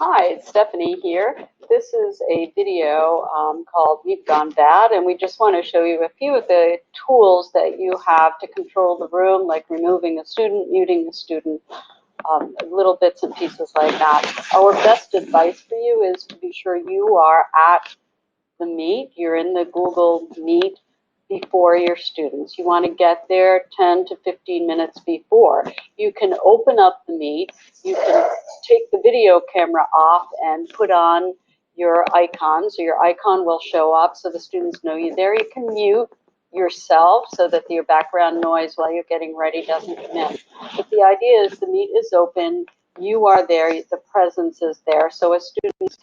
Hi, it's Stephanie here. This is a video called We've Gone Bad, and we just want to show you a few of the tools that you have to control the room, like removing a student, muting a student, little bits and pieces like that. Our best advice for you is to be sure you are at the Meet. You're in the Google Meet before your students. You want to get there 10 to 15 minutes before. You can open up the Meet. You can take the video camera off and put on your icon. So your icon will show up so the students know you're there. You can mute yourself so that your background noise while you're getting ready doesn't come in. But the idea is the Meet is open. You are there. The presence is there. So as students,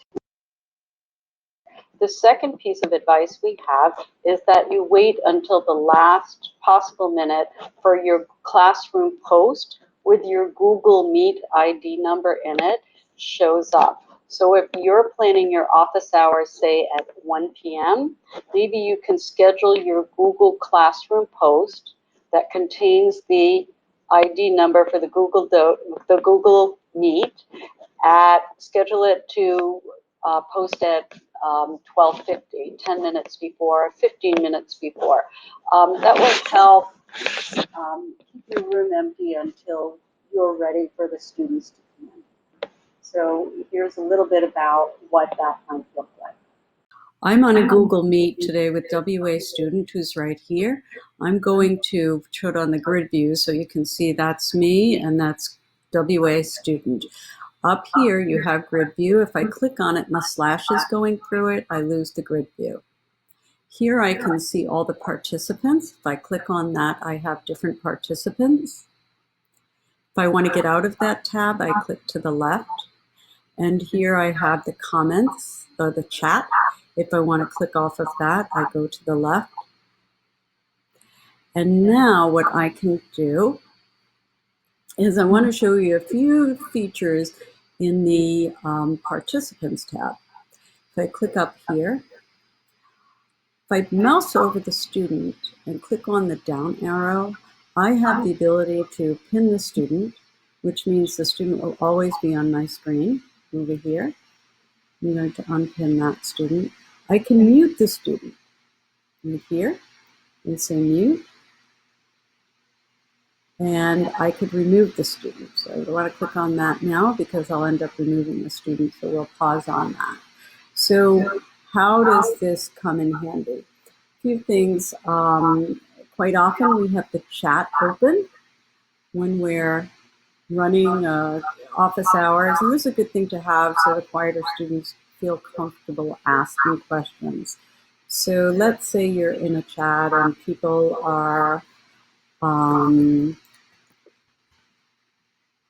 the second piece of advice we have is that you wait until the last possible minute for your classroom post with your Google Meet ID number in it shows up. So if you're planning your office hours, say at 1 p.m., maybe you can schedule your Google Classroom post that contains the ID number for the Google Meet. Schedule it to post at 12:50, 10 minutes before, 15 minutes before. That will help keep your room empty until you're ready for the students to come in. So here's a little bit about what that might look like. I'm on a Google Meet today with WA Student, who's right here. I'm going to show it on the grid view so you can see that's me and that's WA Student. Up here you have grid view. If I click on it and the slash is going through it, I lose the grid view. Here I can see all the participants. If I click on that, I have different participants. If I want to get out of that tab, I click to the left. And here I have the comments or the chat. If I want to click off of that, I go to the left. And now what I can do is I want to show you a few features in the Participants tab. If I click up here, if I mouse over the student and click on the down arrow, I have the ability to pin the student, which means the student will always be on my screen over here. I'm going to unpin that student. I can mute the student right here and say mute. And I could remove the student. So I want to click on that now because I'll end up removing the student, so we'll pause on that. So how does this come in handy? A few things. Quite often we have the chat open when we're running office hours, and this is a good thing to have so the quieter students feel comfortable asking questions. So let's say you're in a chat and people are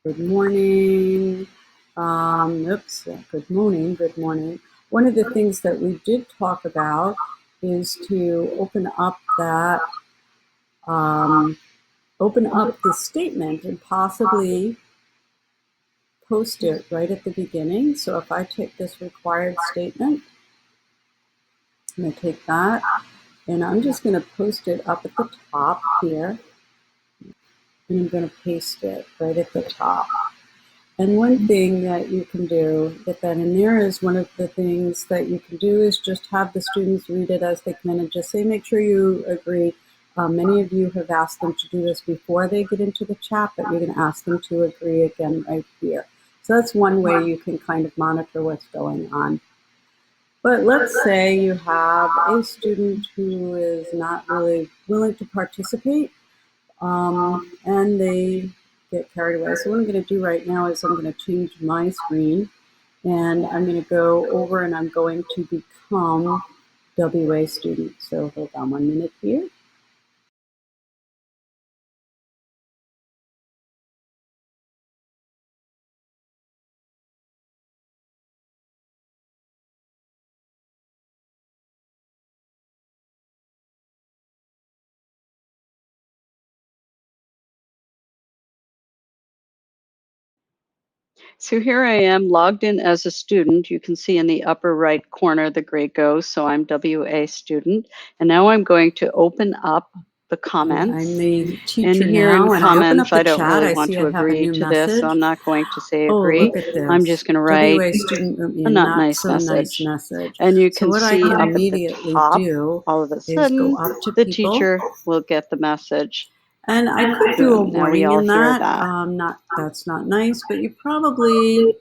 good morning. Good morning. One of the things that we did talk about is to open up that, open up the statement and possibly post it right at the beginning. So if I take this required statement, I'm going to take that and I'm just going to post it up at the top here. And I'm going to paste it right at the top. And one thing that you can do, get that in there, is one of the things that you can do is just have the students read it as they come in and just say, make sure you agree. Many of you have asked them to do this before they get into the chat, but you're going to ask them to agree again right here. So that's one way you can kind of monitor what's going on. But let's say you have a student who is not really willing to participate, and they get carried away. So what I'm going to do right now is I'm going to change my screen and I'm going to go over and I'm going to become WA Student. So hold on 1 minute here. So here I am logged in as a student. You can see in the upper right corner the gray ghost, so I'm WA Student. And now I'm going to open up the I'm comments. the And teacher here in now, and I open up comments, the I don't chat. really I want see to I have a agree new to this, so message. I'm not going to say Oh, agree. look at this. I'm just going to write WA student wrote me a a not not nice so nice message. message. And you So can what I see can up at the immediately top, do all of a is sudden, go up to the people. teacher will get the message. And I could do a Boom, now we warning all in hear that. That's not nice, but you probably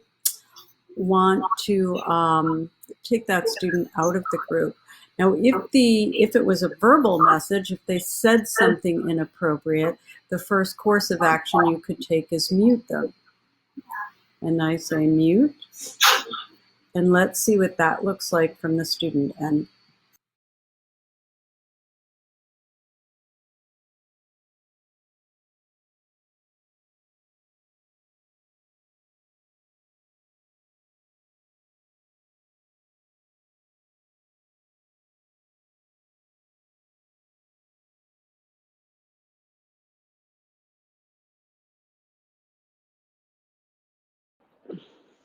want to take that student out of the group. Now, if it was a verbal message, if they said something inappropriate, the first course of action you could take is mute them. And I say mute, and let's see what that looks like from the student end.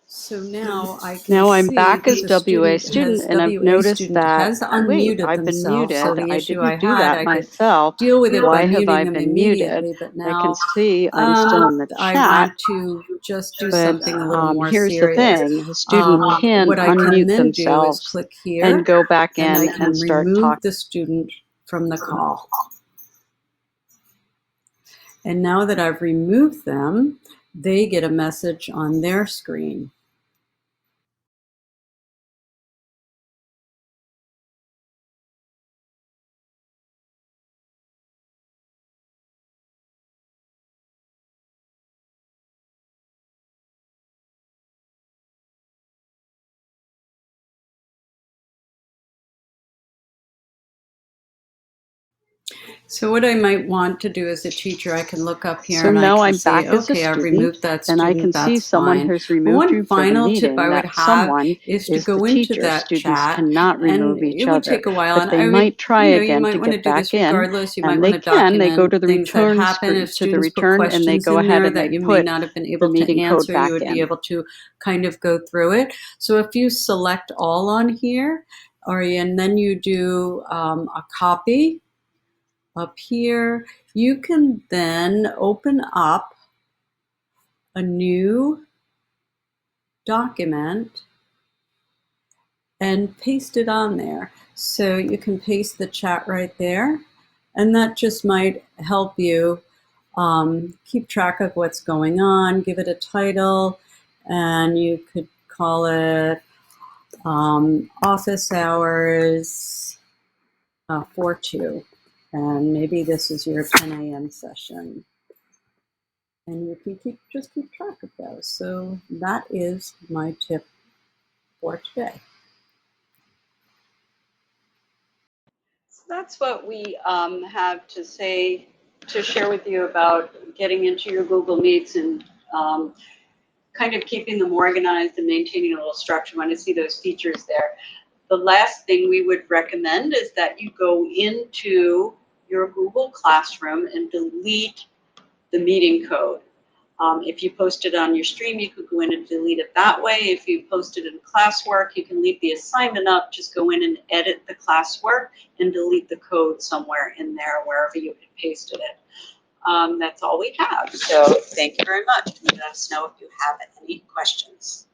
So now I can Now I'm see back as the WA student, and I've noticed that, wait, unmuted I've been themselves. muted. So the I issue I didn't do had, that I could myself. deal with it by Why have muting I them been muted? immediately. But I can now see I'm still in the I chat. want to just do But something a little more here's serious. the thing. The student can What I can unmute then do is themselves click here, and go back and I in can and start remove talking. the student from the call. And now that I've removed them, they get a message on their screen. So what I might want to do as a teacher, I can look up here So and I now can I'm say, back as a okay, I've student, removed that and I student, can see that's someone fine. has But removed you one for the final tip meeting. I would That have someone is to is the go into teacher. that Students chat, cannot remove and each it would other, take a while, but and they I would, might try you again might to want to get do back this in, regardless. You might and want they to can. They go document to the things that return happen. screen, If to the students put return, and they questions go in ahead there and that they you may put not have been the able to meeting code answer, you back would be in. able to kind of go through it. So if you select all on here, and then you do a copy up here, you can then open up a new document and paste it on there. So you can paste the chat right there, and that just might help you keep track of what's going on, give it a title, and you could call it office hours 4-2. And maybe this is your 10 a.m. session. And you can just keep track of those. So that is my tip for today. So that's what we have to say, to share with you about getting into your Google Meets and kind of keeping them organized and maintaining a little structure when I see those features there. The last thing we would recommend is that you go into your Google Classroom and delete the meeting code. If you post it on your stream, you could go in and delete it that way. If you post it in classwork, you can leave the assignment up, just go in and edit the classwork and delete the code somewhere in there, wherever you had pasted it. That's all we have. So thank you very much. Let us know if you have any questions.